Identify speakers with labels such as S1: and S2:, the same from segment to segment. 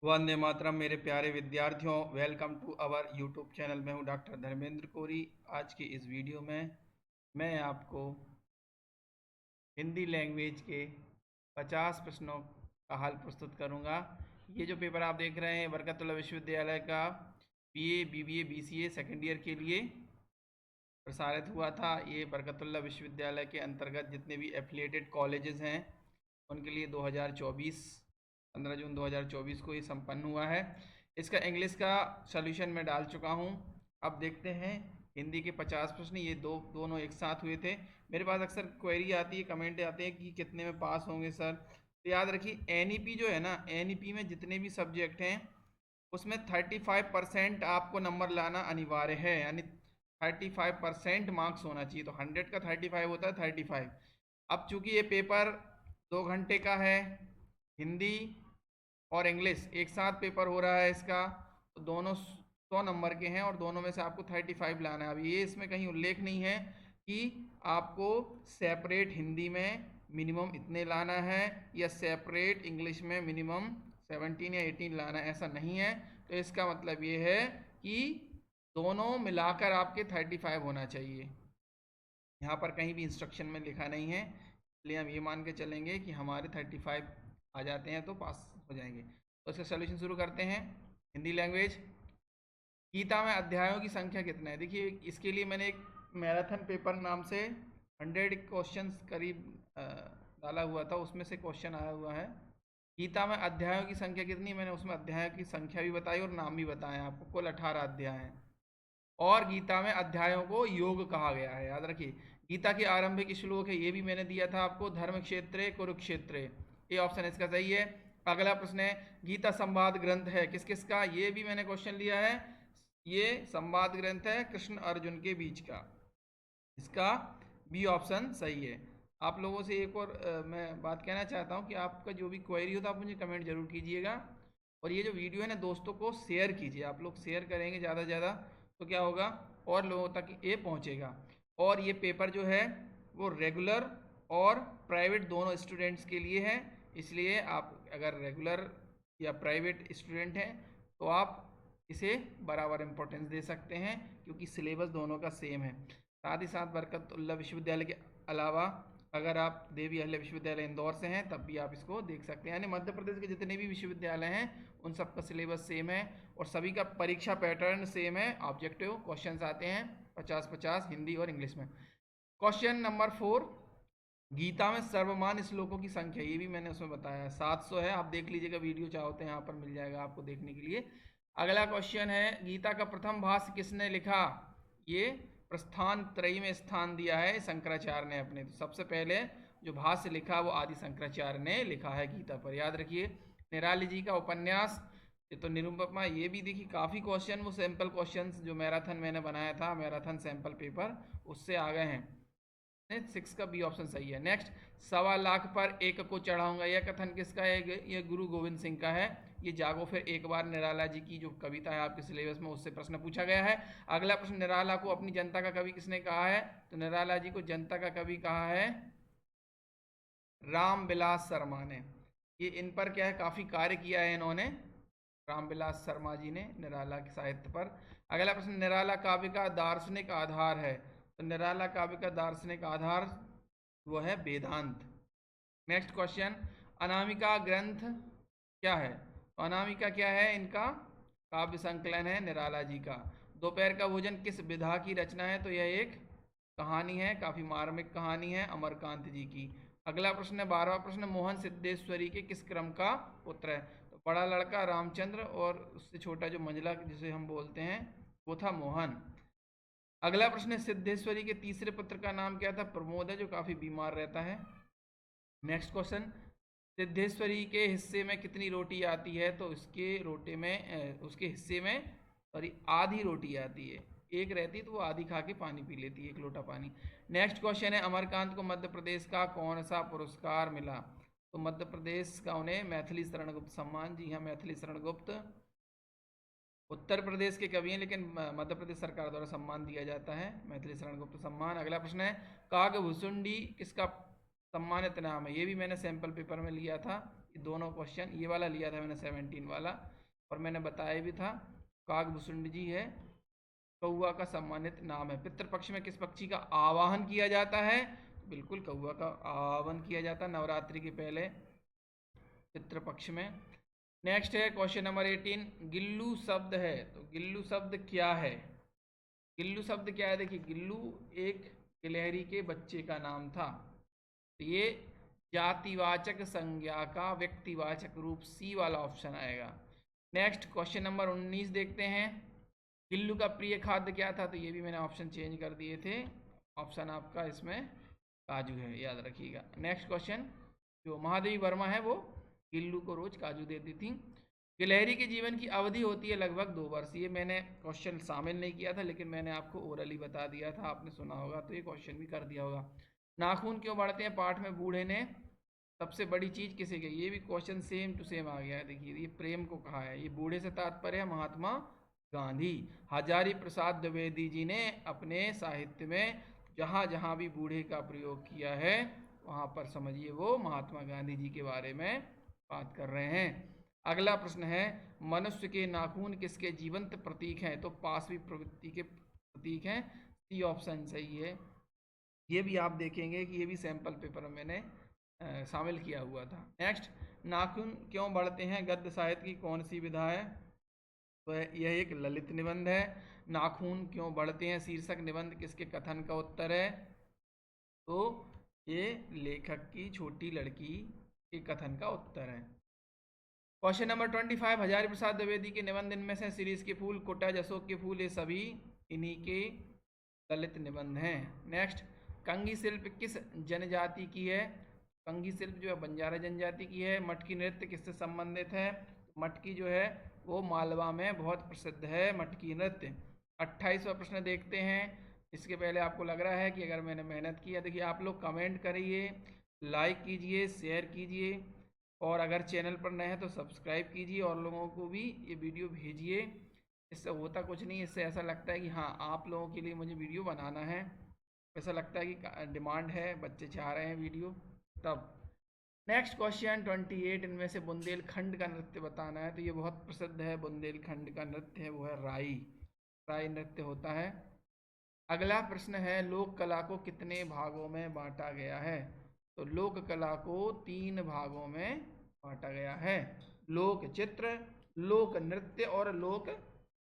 S1: वंदे मातरम मेरे प्यारे विद्यार्थियों, welcome to our YouTube channel. मैं हूं डॉक्टर धर्मेंद्र कोरी। आज की इस वीडियो में मैं आपको हिंदी लैंग्वेज के 50 प्रश्नों का हल प्रस्तुत करूंगा। ये जो पेपर आप देख रहे हैं बरकतुल्लाह विश्वविद्यालय का BA, BBA, BCA second year के लिए प्रसारित हुआ था। ये बरकतुल्लाह विश्वविद्यालय के अंतर्गत जितने भी एफिलिएटेड कॉलेजेस हैं उनके लिए 2024 15 जून 2024 को ये संपन्न हुआ है। इसका इंग्लिश का सॉल्यूशन मैं डाल चुका हूँ। अब देखते हैं हिंदी के 50 प्रश्न। ये दोनों एक साथ हुए थे। मेरे पास अक्सर क्वेरी आती है, कमेंट आते हैं कि कितने में पास होंगे सर। तो याद रखिए एनईपी जो है ना, एनईपी में जितने भी सब्जेक्ट हैं उसमें 35% आपको नंबर लाना अनिवार्य है, यानी 35% मार्क्स होना चाहिए। तो 100 का 35 होता है 35। अब चूंकि ये पेपर 2 घंटे का है, हिंदी और इंग्लिश एक साथ पेपर हो रहा है इसका, तो दोनों 100 नंबर के हैं और दोनों में से आपको 35 लाना है। अब ये इसमें कहीं उल्लेख नहीं है कि आपको सेपरेट हिंदी में मिनिमम इतने लाना है या सेपरेट इंग्लिश में मिनिमम 17 या 18 लाना है, ऐसा नहीं है। तो इसका मतलब ये है कि दोनों मिलाकर आपके 35 होना चाहिए। यहाँ पर कहीं भी इंस्ट्रक्शन में लिखा नहीं है, इसलिए हम ये मान के चलेंगे कि हमारे 35 आ जाते हैं तो पास हो जाएंगे। तो इसका सोल्यूशन शुरू करते हैं। हिंदी लैंग्वेज, गीता में अध्यायों की संख्या कितना है? देखिए इसके लिए मैंने एक मैराथन पेपर नाम से 100 क्वेश्चंस करीब डाला हुआ था, उसमें से क्वेश्चन आया हुआ है। गीता में अध्यायों की संख्या कितनी, मैंने उसमें अध्यायों की संख्या भी बताई और नाम भी बताया आपको। कुल 18 अध्याय हैं और गीता में अध्यायों को योग कहा गया है। याद रखिए गीता के आरंभिक श्लोक है, ये भी मैंने दिया था आपको, धर्म क्षेत्रे कुरुक्षेत्रे। ये ऑप्शन इसका सही है। अगला प्रश्न है गीता संवाद ग्रंथ है किस किस का, ये भी मैंने क्वेश्चन लिया है। ये संवाद ग्रंथ है कृष्ण अर्जुन के बीच का, इसका बी ऑप्शन सही है। आप लोगों से एक और मैं बात कहना चाहता हूँ कि आपका जो भी क्वेरी हो तो आप मुझे कमेंट जरूर कीजिएगा। और ये जो वीडियो है ना दोस्तों को शेयर कीजिए, आप लोग शेयर करेंगे ज़्यादा से ज़्यादा तो क्या होगा, और लोगों तक ये पहुँचेगा। और ये पेपर जो है वो रेगुलर और प्राइवेट दोनों स्टूडेंट्स के लिए है, इसलिए आप अगर रेगुलर या प्राइवेट स्टूडेंट हैं तो आप इसे बराबर इम्पोर्टेंस दे सकते हैं क्योंकि सिलेबस दोनों का सेम है। साथ ही साथ बरकतुल्लाह विश्वविद्यालय के अलावा अगर आप देवी अहिल्या विश्वविद्यालय इंदौर से हैं तब भी आप इसको देख सकते हैं। यानी मध्य प्रदेश के जितने भी विश्वविद्यालय हैं उन सब का सिलेबस सेम है और सभी का परीक्षा पैटर्न सेम है। ऑब्जेक्टिव क्वेश्चंस आते हैं 50-50 हिंदी और इंग्लिश में। क्वेश्चन नंबर 4, गीता में सर्वमान्य श्लोकों की संख्या, ये भी मैंने उसमें बताया है 700 है। आप देख लीजिएगा, वीडियो चाहो तो यहाँ पर मिल जाएगा आपको देखने के लिए। अगला क्वेश्चन है गीता का प्रथम भाष्य किसने लिखा? ये प्रस्थान त्रयी में स्थान दिया है शंकराचार्य ने अपने। तो सबसे पहले जो भाष्य लिखा वो आदि शंकराचार्य ने लिखा है गीता पर। याद रखिए निराली जी का उपन्यास, ये तो निरुपमा, ये भी देखिए काफ़ी क्वेश्चन वो सैम्पल क्वेश्चन जो मैराथन मैंने बनाया था, मैराथन सैम्पल पेपर, उससे आ गए हैं। 6 का बी ऑप्शन सही है। नेक्स्ट, 1.25 लाख पर एक को चढ़ाऊंगा, यह कथन किसका है? ये गुरु गोविंद सिंह का है। ये जागो फिर एक बार निराला जी की जो कविता है आपके सिलेबस में, उससे प्रश्न पूछा गया है। अगला प्रश्न, निराला को अपनी जनता का कवि किसने कहा है? तो निराला जी को जनता का कवि कहा है रामविलास शर्मा ने। ये इन पर क्या है, काफ़ी कार्य किया है इन्होंने, रामविलास शर्मा जी ने निराला के साहित्य पर। अगला प्रश्न, निराला काव्य का दार्शनिक आधार है? तो निराला काव्य का दार्शनिक आधार वो है वेदांत। नेक्स्ट क्वेश्चन, अनामिका ग्रंथ क्या है? तो अनामिका क्या है? इनका काव्य संकलन है निराला जी का। दोपहर का भोजन किस विधा की रचना है? तो यह एक कहानी है, काफ़ी मार्मिक कहानी है अमरकांत जी की। अगला प्रश्न है 12वां प्रश्न, मोहन सिद्धेश्वरी के किस क्रम का पुत्र है? तो बड़ा लड़का रामचंद्र और उससे छोटा जो मंझला जिसे हम बोलते हैं वो था मोहन। अगला प्रश्न है सिद्धेश्वरी के तीसरे पुत्र का नाम क्या था? प्रमोद है, जो काफ़ी बीमार रहता है। नेक्स्ट क्वेश्चन, सिद्धेश्वरी के हिस्से में कितनी रोटी आती है? तो उसके हिस्से में सॉरी आधी रोटी आती है, एक रहती तो वो आधी खा के पानी पी लेती है, 1 लोटा पानी। नेक्स्ट क्वेश्चन है अमरकांत को मध्य प्रदेश का कौन सा पुरस्कार मिला? तो मध्य प्रदेश का उन्हें मैथिली शरण गुप्त सम्मान। जी हाँ, मैथिली शरण गुप्त उत्तर प्रदेश के कवि हैं लेकिन मध्य प्रदेश सरकार द्वारा सम्मान दिया जाता है, मैथिली शरण गुप्त सम्मान। अगला प्रश्न है काकभुसुंडी किसका सम्मानित नाम है? ये भी मैंने सैंपल पेपर में लिया था, दोनों क्वेश्चन, ये वाला लिया था मैंने 17 वाला, और मैंने बताया भी था काकभूषुंड जी है कौआ का सम्मानित नाम है। पितृपक्ष में किस पक्षी का आवाहन किया जाता है? बिल्कुल कौआ का आवाहन किया जाता है नवरात्रि के पहले पितृपक्ष में। नेक्स्ट है क्वेश्चन नंबर 18, गिल्लू शब्द है, तो गिल्लू शब्द क्या है? गिल्लू शब्द क्या है? देखिए, गिल्लू एक गिलहरी के बच्चे का नाम था, तो ये जातिवाचक संज्ञा का व्यक्तिवाचक रूप, सी वाला ऑप्शन आएगा। नेक्स्ट क्वेश्चन नंबर 19 देखते हैं, गिल्लू का प्रिय खाद्य क्या था? तो ये भी मैंने ऑप्शन चेंज कर दिए थे, ऑप्शन आपका इसमें काजू है, याद रखिएगा। नेक्स्ट क्वेश्चन, जो महादेवी वर्मा है वो गिल्लू को रोज काजू देती थी। गिलहरी के जीवन की अवधि होती है लगभग 2 वर्ष, ये मैंने क्वेश्चन शामिल नहीं किया था, लेकिन मैंने आपको ओरली बता दिया था, आपने सुना होगा तो ये क्वेश्चन भी कर दिया होगा। नाखून क्यों बढ़ते हैं? पाठ में बूढ़े ने सबसे बड़ी चीज किसे कही? ये भी क्वेश्चन सेम टू सेम आ गया है। देखिए, ये प्रेम को कहा है, ये बूढ़े से तात्पर्य है महात्मा गांधी। हजारी प्रसाद द्विवेदी जी ने अपने साहित्य में जहाँ जहाँ भी बूढ़े का प्रयोग किया है वहाँ पर समझिए वो महात्मा गांधी जी के बारे में बात कर रहे हैं। अगला प्रश्न है, मनुष्य के नाखून किसके जीवंत प्रतीक हैं? तो पाशवी प्रवृत्ति के प्रतीक हैं, सी ऑप्शन सही है। ये भी आप देखेंगे कि ये भी सैंपल पेपर में मैंने शामिल किया हुआ था। नेक्स्ट, नाखून क्यों बढ़ते हैं गद्य साहित्य की कौन सी विधा है? तो यह एक ललित निबंध है। नाखून क्यों बढ़ते हैं शीर्षक निबंध किसके कथन का उत्तर है? तो ये लेखक की छोटी लड़की के कथन का उत्तर है। क्वेश्चन नंबर 25, हजारी प्रसाद द्विवेदी के निबंध इनमें से सीरीज के फूल, कोटाज अशोक के फूल, ये सभी इन्हीं के ललित निबंध हैं। नेक्स्ट, कंघी शिल्प किस जनजाति की है? कंघी शिल्प जो है बंजारा जनजाति की है। मटकी नृत्य किससे संबंधित है? मटकी जो है वो मालवा में बहुत प्रसिद्ध है मटकी नृत्य। 28वां प्रश्न देखते हैं। इसके पहले आपको लग रहा है कि अगर मैंने मेहनत की है, देखिए आप लोग कमेंट करिए, लाइक कीजिए, शेयर कीजिए, और अगर चैनल पर नए हैं तो सब्सक्राइब कीजिए और लोगों को भी ये वीडियो भेजिए। इससे होता कुछ नहीं, इससे ऐसा लगता है कि हाँ आप लोगों के लिए मुझे वीडियो बनाना है, ऐसा लगता है कि डिमांड है, बच्चे चाह रहे हैं वीडियो तब। नेक्स्ट क्वेश्चन 28, इनमें से बुंदेलखंड का नृत्य बताना है, तो ये बहुत प्रसिद्ध है बुंदेलखंड का नृत्य है, वो है राई, राई नृत्य होता है। अगला प्रश्न है, लोक कला को कितने भागों में बांटा गया है? तो लोक कला को 3 भागों में बांटा गया है, लोक चित्र, लोक नृत्य और लोक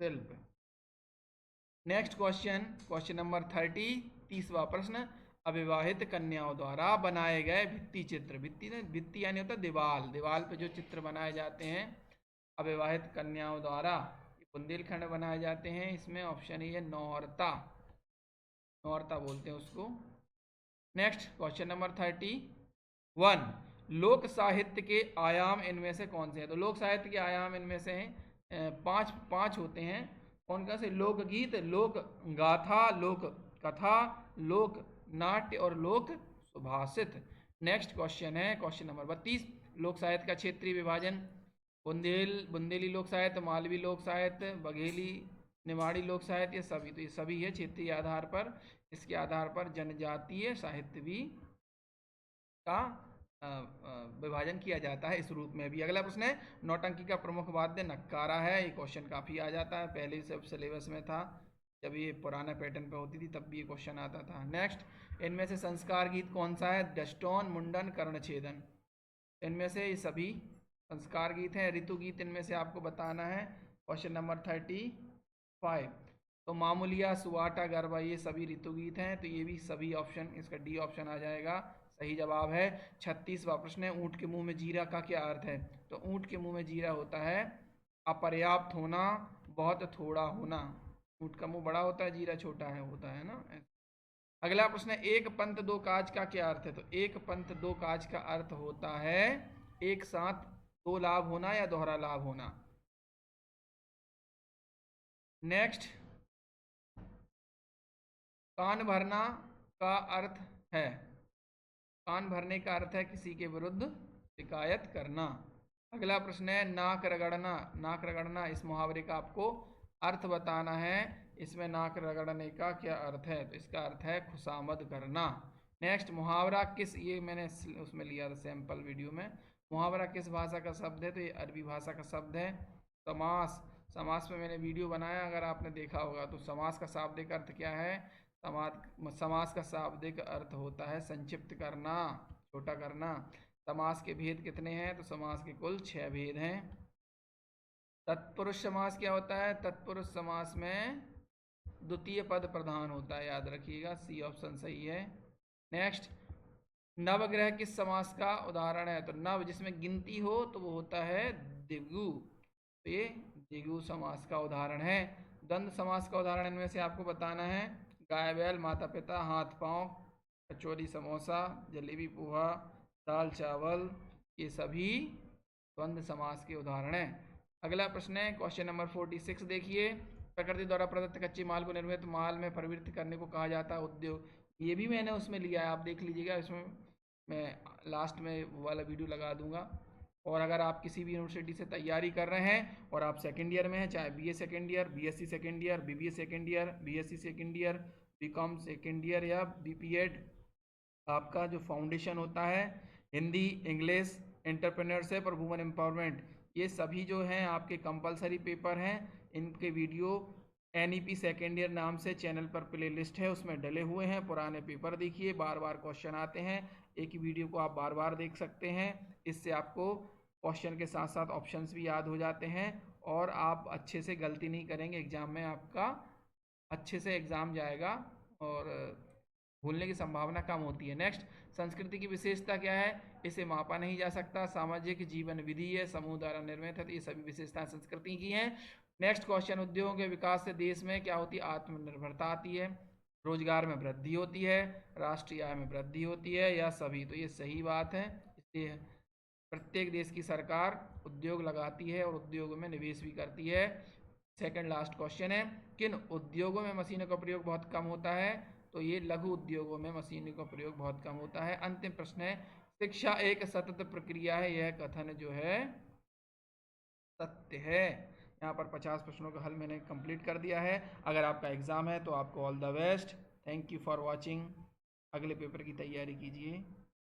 S1: शिल्प। नेक्स्ट क्वेश्चन, क्वेश्चन नंबर 30, 30वां प्रश्न, अविवाहित कन्याओं द्वारा बनाए गए भित्ति चित्र, भित्ति यानी होता है दीवाल, दीवाल पे जो चित्र बनाए जाते हैं अविवाहित कन्याओं द्वारा, बुंदेलखंड बनाए जाते हैं। इसमें ऑप्शन ए है नौरता, नौरता बोलते हैं उसको। नेक्स्ट क्वेश्चन नंबर 31, लोक साहित्य के आयाम इनमें से कौन से हैं? तो लोक साहित्य के आयाम इनमें से हैं पांच होते हैं। कौन कौन से? लोकगीत, लोक गाथा, लोक कथा, लोक नाट्य और लोक सुभाषित। नेक्स्ट क्वेश्चन है क्वेश्चन नंबर 32, लोक साहित्य का क्षेत्रीय विभाजन, बुंदेली लोक साहित्य, मालवी लोक साहित्य, बघेली निमाड़ी लोक साहित्य, सभी, तो ये सभी है क्षेत्रीय आधार पर। इसके आधार पर जनजातीय साहित्य भी का विभाजन किया जाता है इस रूप में भी। अगला प्रश्न है, नौटंकी का प्रमुख वाद्य नक्कारा है, ये क्वेश्चन काफ़ी आ जाता है, पहले सब सिलेबस में था, जब ये पुराना पैटर्न पे होती थी तब भी ये क्वेश्चन आता था। नेक्स्ट, इनमें से संस्कार गीत कौन सा है? दष्टोन, मुंडन, कर्णछेदन, इनमें से ये सभी संस्कार गीत हैं। ऋतु गीत इनमें से आपको बताना है। क्वेश्चन नंबर 35, तो मामूलिया, सुवाटा, गरबा, ये सभी ऋतु गीत हैं, तो ये भी सभी ऑप्शन, इसका डी ऑप्शन आ जाएगा, सही जवाब है। 36वां प्रश्न है, ऊँट के मुंह में जीरा का क्या अर्थ है? तो ऊँट के मुंह में जीरा होता है अपर्याप्त होना, बहुत थोड़ा होना। ऊँट का मुंह बड़ा होता है, जीरा छोटा है होता है ना। अगला प्रश्न है, एक पंथ दो काज का क्या अर्थ है? तो एक पंथ दो काज का अर्थ होता है एक साथ दो लाभ होना या दोहरा लाभ होना। नेक्स्ट, कान भरना का अर्थ है, कान भरने का अर्थ है किसी के विरुद्ध शिकायत करना। अगला प्रश्न है, नाक रगड़ना, नाक रगड़ना, इस मुहावरे का आपको अर्थ बताना है, इसमें नाक रगड़ने का क्या अर्थ है? तो इसका अर्थ है खुशामद करना। नेक्स्ट, मुहावरा किस, ये मैंने उसमें लिया था सैंपल वीडियो में, मुहावरा किस भाषा का शब्द है? तो ये अरबी भाषा का शब्द है। समास, समास में मैंने वीडियो बनाया, अगर आपने देखा होगा। तो समास का शाब्दिक अर्थ क्या है? समास का शाब्दिक अर्थ होता है संक्षिप्त करना, छोटा करना। समास के भेद कितने हैं? तो समास के कुल 6 भेद हैं। तत्पुरुष समास क्या होता है? तत्पुरुष समास में द्वितीय पद प्रधान होता है, याद रखिएगा, सी ऑप्शन सही है। नेक्स्ट, नवग्रह किस समास का उदाहरण है? तो नव जिसमें गिनती हो तो वो होता है द्विगु, तो ये द्विगु समास का उदाहरण है। द्वंद्व समास का उदाहरण इनमें से आपको बताना है। गाय बैल, माता पिता, हाथ पांव, कचौरी समोसा, जलेबी पोहा, दाल चावल, ये सभी द्वंद्व समास के उदाहरण हैं। अगला प्रश्न है क्वेश्चन नंबर 46, देखिए। प्रकृति द्वारा प्रदत्त कच्चे माल को निर्मित माल में परिवर्तित करने को कहा जाता है उद्योग। ये भी मैंने उसमें लिया है, आप देख लीजिएगा, इसमें मैं लास्ट में वो वाला वीडियो लगा दूंगा। और अगर आप किसी भी यूनिवर्सिटी से तैयारी कर रहे हैं और आप सेकेंड ईयर में हैं, चाहे BA second year, BSc second year, BBA second year, BSc second year, BCom second year या बीपीएड, आपका जो फाउंडेशन होता है हिंदी, इंग्लिश, एंटरप्रेन्योरशिप और वुमेन एम्पावरमेंट, ये सभी जो हैं आपके कंपलसरी पेपर हैं। इनके वीडियो एनईपी सेकेंड ईयर नाम से चैनल पर प्लेलिस्ट है, उसमें डले हुए हैं। पुराने पेपर देखिए, बार बार क्वेश्चन आते हैं, एक ही वीडियो को आप बार बार देख सकते हैं। इससे आपको क्वेश्चन के साथ साथ ऑप्शंस भी याद हो जाते हैं और आप अच्छे से गलती नहीं करेंगे एग्जाम में, आपका अच्छे से एग्जाम जाएगा और भूलने की संभावना कम होती है। नेक्स्ट, संस्कृति की विशेषता क्या है? इसे मापा नहीं जा सकता, सामाजिक जीवन विधि है, समूह द्वारा निर्मित है, तो ये सभी विशेषताएं संस्कृति की हैं। नेक्स्ट क्वेश्चन, उद्योगों के विकास से देश में क्या होती है? आत्मनिर्भरता आती है, रोजगार में वृद्धि होती है, राष्ट्रीय आय में वृद्धि होती है, या सभी? तो ये सही बात है। इसलिए प्रत्येक देश की सरकार उद्योग लगाती है और उद्योगों में निवेश भी करती है। सेकंड लास्ट क्वेश्चन है, किन उद्योगों में मशीनों का प्रयोग बहुत कम होता है? तो ये लघु उद्योगों में मशीनों का प्रयोग बहुत कम होता है। अंतिम प्रश्न है, शिक्षा एक सतत प्रक्रिया है, यह कथन जो है सत्य है। यहाँ पर 50 प्रश्नों का हल मैंने कंप्लीट कर दिया है। अगर आपका एग्जाम है तो आपको all the best. Thank you for watching. अगले पेपर की तैयारी कीजिए।